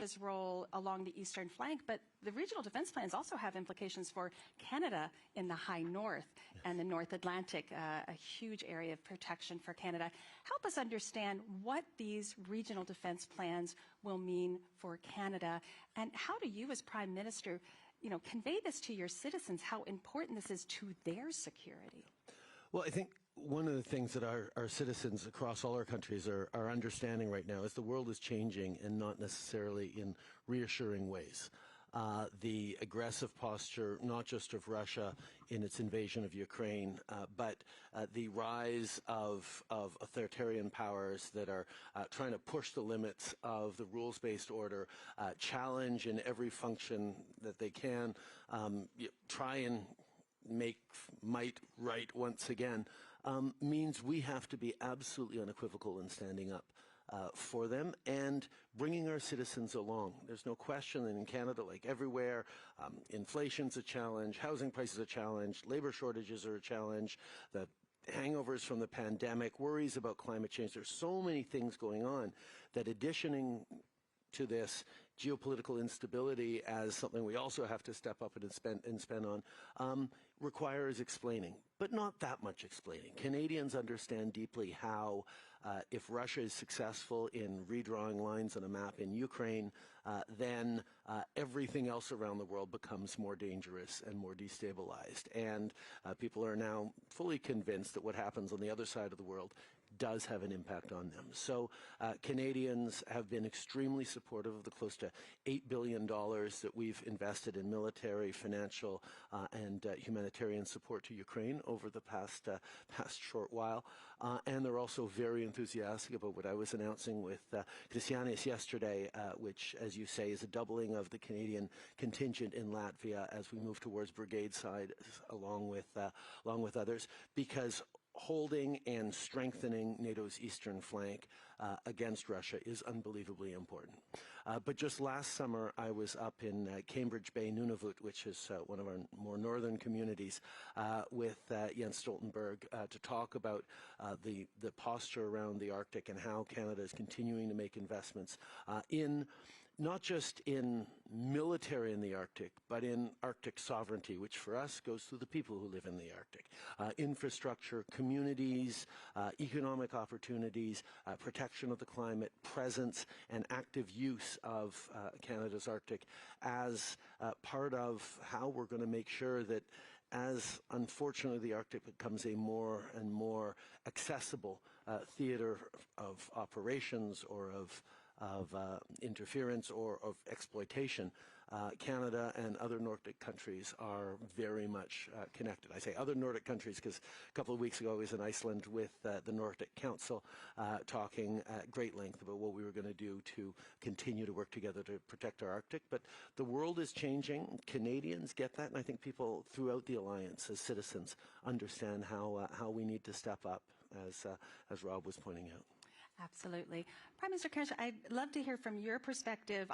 Russia's role along the eastern flank, but the regional defense plans also have implications for Canada in the high north and the North Atlantic, a huge area of protection for Canada. Help us understand what these regional defense plans will mean for Canada, and how do you as Prime Minister, convey this to your citizens, how important this is to their security? Well, I think one of the things that our citizens across all our countries are understanding right now is the world is changing, and not necessarily in reassuring ways. The aggressive posture, not just of Russia in its invasion of Ukraine, but the rise of authoritarian powers that are trying to push the limits of the rules-based order, challenge in every function that they can, try and make might right once again, means we have to be absolutely unequivocal in standing up for them and bringing our citizens along. There's no question that in Canada, like everywhere, inflation's a challenge, housing prices are a challenge, labor shortages are a challenge, the hangovers from the pandemic, worries about climate change. There's so many things going on that additioning to this geopolitical instability as something we also have to step up and spend on requires explaining, but not that much explaining. Canadians understand deeply how if Russia is successful in redrawing lines on a map in Ukraine, then everything else around the world becomes more dangerous and more destabilized. And people are now fully convinced that what happens on the other side of the world does have an impact on them. So Canadians have been extremely supportive of the close to $8 billion that we've invested in military, financial, and humanitarian support to Ukraine over the past short while. And they're also very enthusiastic about what I was announcing with Christianis yesterday, which, as you say, is a doubling of the Canadian contingent in Latvia as we move towards brigade side, along with others, because holding and strengthening NATO's eastern flank against Russia is unbelievably important. But just last summer, I was up in Cambridge Bay, Nunavut, which is one of our more northern communities, with Jens Stoltenberg to talk about the posture around the Arctic and how Canada is continuing to make investments in not just in military in the Arctic, but in Arctic sovereignty, which for us goes through the people who live in the Arctic. Infrastructure, communities, economic opportunities, protection of the climate, presence, and active use of Canada's Arctic as part of how we're going to make sure that as, unfortunately, the Arctic becomes a more and more accessible theater of operations or of interference or of exploitation, Canada and other Nordic countries are very much connected. I say other Nordic countries because a couple of weeks ago I was in Iceland with the Nordic Council talking at great length about what we were going to do to continue to work together to protect our Arctic. But the world is changing. Canadians get that, and I think people throughout the alliance as citizens understand how we need to step up, as Rob was pointing out. Absolutely. Prime Minister Kershaw, I'd love to hear from your perspective.